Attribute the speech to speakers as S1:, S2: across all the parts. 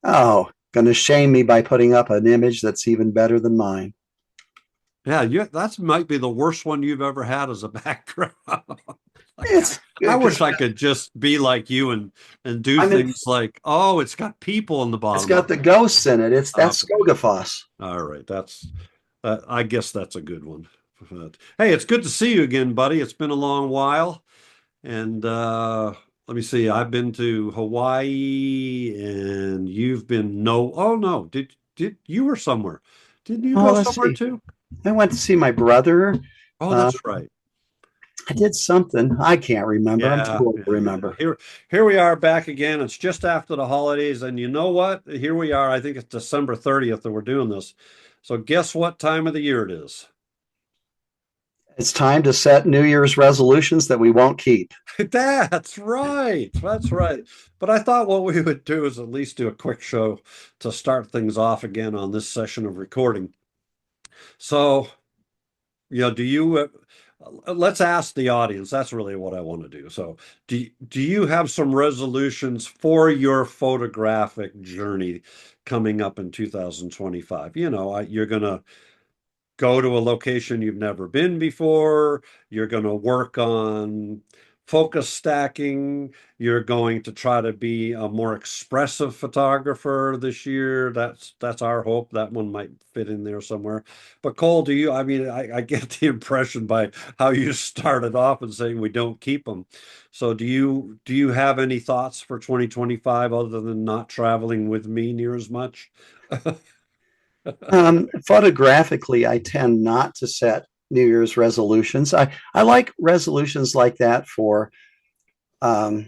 S1: Oh, going to shame me by putting up an image that's even better than mine.
S2: Yeah, that might be the worst one you've ever had as a background. Like
S1: It's
S2: I
S1: because
S2: wish I could just be like you and do
S1: I mean,
S2: things like, oh, it's got people in the
S1: it's
S2: bottom of
S1: got the ghosts in it. It's
S2: it.
S1: that's Skogafoss.
S2: All right, that's I guess that's a good one. But, hey, it's good to see you again, buddy. It's been a long while, and let me see. I've been to Hawaii, and you've been no. Oh no, did you were somewhere? Didn't you
S1: Oh,
S2: go
S1: let's
S2: somewhere
S1: see.
S2: too?
S1: I went to see my brother.
S2: Oh,
S1: Uh,
S2: that's right.
S1: I did something. I can't remember. I'm too
S2: Yeah,
S1: old
S2: yeah,
S1: to
S2: yeah.
S1: remember.
S2: Here we are back again. It's just after the holidays, and you know what? Here we are. I think it's December 30th that we're doing this. So guess what time of the year it is?
S1: It's time to set New Year's resolutions that we won't keep.
S2: That's right. That's right. But I thought what we would do is at least do a quick show to start things off again on this session of recording. So, do you let's ask the audience. That's really what I want to do. So, do you have some resolutions for your photographic journey coming up in 2025? You're going to go to a location you've never been before. You're going to work on focus stacking. You're going to try to be a more expressive photographer this year. That's our hope. That one might fit in there somewhere. But Cole, do you? I mean, I get the impression by how you started off and saying we don't keep them. So do you have any thoughts for 2025 other than not traveling with me near as much?
S1: Photographically, I tend not to set New Year's resolutions. I like resolutions like that for I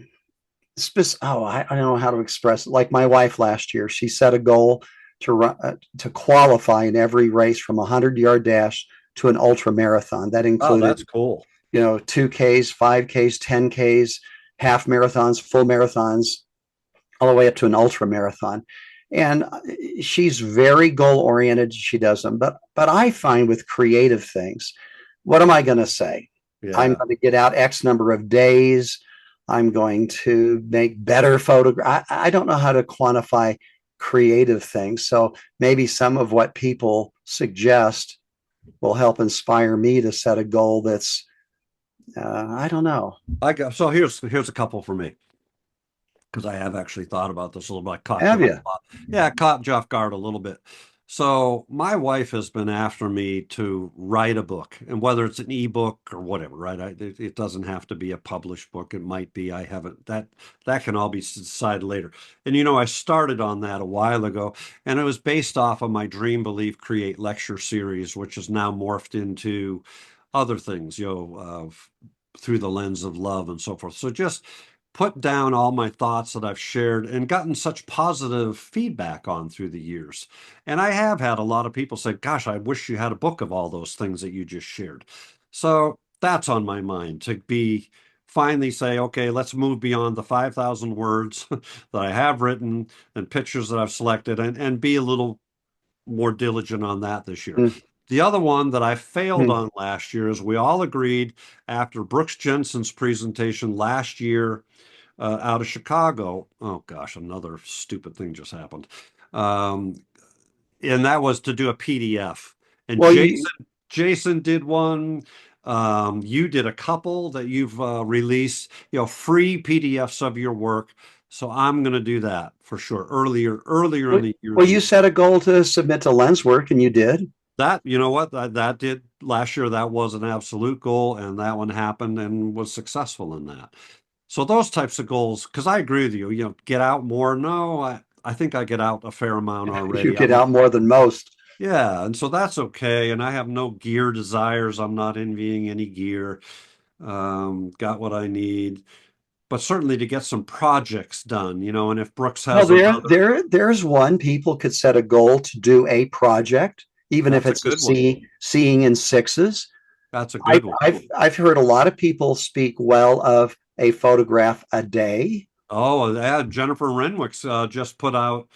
S1: don't know how to express it. Like my wife last year, she set a goal to qualify in every race from a 100-yard dash to an ultra marathon. That
S2: Oh,
S1: included,
S2: that's cool.
S1: 2Ks, 5Ks, 10Ks, half marathons, full marathons, all the way up to an ultra marathon. And she's very goal oriented. She does them, but I find with creative things, what am I going to say? I'm
S2: Yeah.
S1: going to get out X number of days. I'm going to make better photographs. I don't know how to quantify creative things. So maybe some of what people suggest will help inspire me to set a goal that's, I don't know.
S2: So here's a couple for me because I have actually thought about this a little bit. I caught you
S1: Have you?
S2: yeah, I caught you off guard a little bit. So my wife has been after me to write a book, and whether it's an ebook or whatever, right? It doesn't have to be a published book. It might be. I haven't that can all be decided later. And I started on that a while ago, and it was based off of my Dream Believe Create lecture series, which is now morphed into other things, through the lens of love and so forth. So just put down all my thoughts that I've shared and gotten such positive feedback on through the years. And I have had a lot of people say, gosh, I wish you had a book of all those things that you just shared. So that's on my mind to be finally say, okay, let's move beyond the 5,000 words that I have written and pictures that I've selected and be a little more diligent on that this year.
S1: Mm-hmm.
S2: The other one that I failed on last year is we all agreed after Brooks Jensen's presentation last year out of Chicago. Oh gosh, another stupid thing just happened. Um, and that was to do a PDF. And
S1: Well, you,
S2: Jason did one. You did a couple that you've released, free PDFs of your work. So I'm going to do that for sure. Earlier in the year
S1: well,
S2: than
S1: you set a goal to submit to Lenswork, and you did.
S2: that. You know what? That did last year. That was an absolute goal, and that one happened and was successful in that. So those types of goals, because I agree with you, get out more. No, I think I get out a fair amount
S1: You
S2: already.
S1: get out more than most.
S2: Yeah, and so that's okay. And I have no gear desires. I'm not envying any gear. Got what I need. But certainly to get some projects done, and if Brooks
S1: Well,
S2: has another,
S1: there's one. People could set a goal to do a project, even if
S2: that's a
S1: it's a
S2: good one.
S1: seeing in sixes.
S2: That's a
S1: I've,
S2: good one.
S1: I've heard a lot of people speak well of a photograph a day.
S2: Oh, yeah, Jennifer Renwick's just put out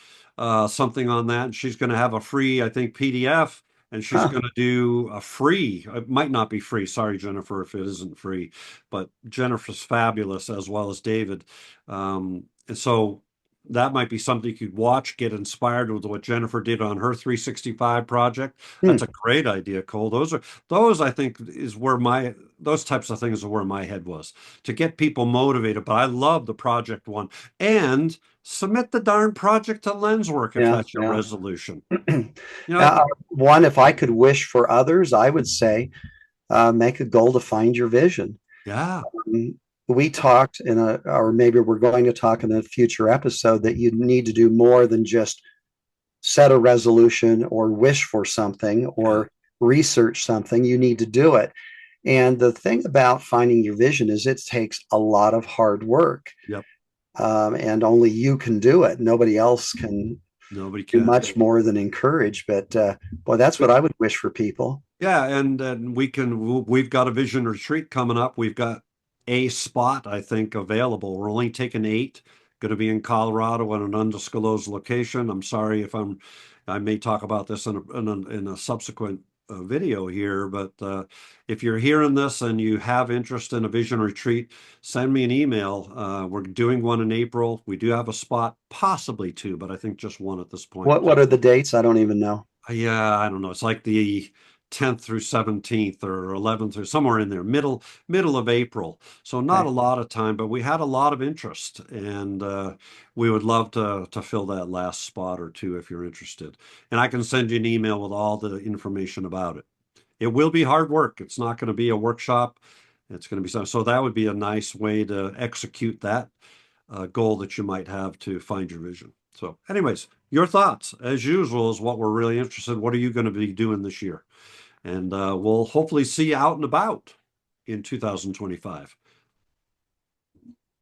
S2: something on that. She's going to have a free, I think, PDF, and she's
S1: Huh.
S2: going to do a free. It might not be free. Sorry, Jennifer, if it isn't free, but Jennifer's fabulous as well as David. And so that might be something you could watch, get inspired with what Jennifer did on her 365 project.
S1: Hmm.
S2: That's a great idea, Cole. Those I think is where those types of things are where my head was, to get people motivated. But I love the project one, and submit the darn project to Lenswork if
S1: Yeah,
S2: that's your
S1: yeah.
S2: resolution. You know,
S1: One, if I could wish for others, I would say make a goal to find your vision.
S2: yeah,
S1: We talked or maybe we're going to talk in a future episode that you need to do more than just set a resolution or wish for something
S2: yeah,
S1: or research something. You need to do it. And the thing about finding your vision is it takes a lot of hard work.
S2: yep.
S1: And only you can do it. Nobody else can
S2: Nobody
S1: do
S2: can.
S1: much more than encourage. But boy, that's what I would wish for people.
S2: Yeah, and we've got a vision retreat coming up. We've got a spot, I think, available. We're only taking 8, going to be in Colorado at an undisclosed location. I'm sorry if I may talk about this in a subsequent video here, but if you're hearing this and you have interest in a vision retreat, send me an email. We're doing one in April. We do have a spot, possibly 2, but I think just 1 at this point.
S1: What are the dates? I don't even know.
S2: Yeah, I don't know. It's like the 10th through 17th or 11th or somewhere in there, middle of April. So not
S1: Okay.
S2: a lot of time, but we had a lot of interest, and we would love to fill that last spot or 2 if you're interested. And I can send you an email with all the information about it. It will be hard work. It's not going to be a workshop. It's going to be something. So that would be a nice way to execute that goal that you might have to find your vision. So, anyways, your thoughts, as usual, is what we're really interested in. What are you going to be doing this year? And we'll hopefully see you out and about in 2025.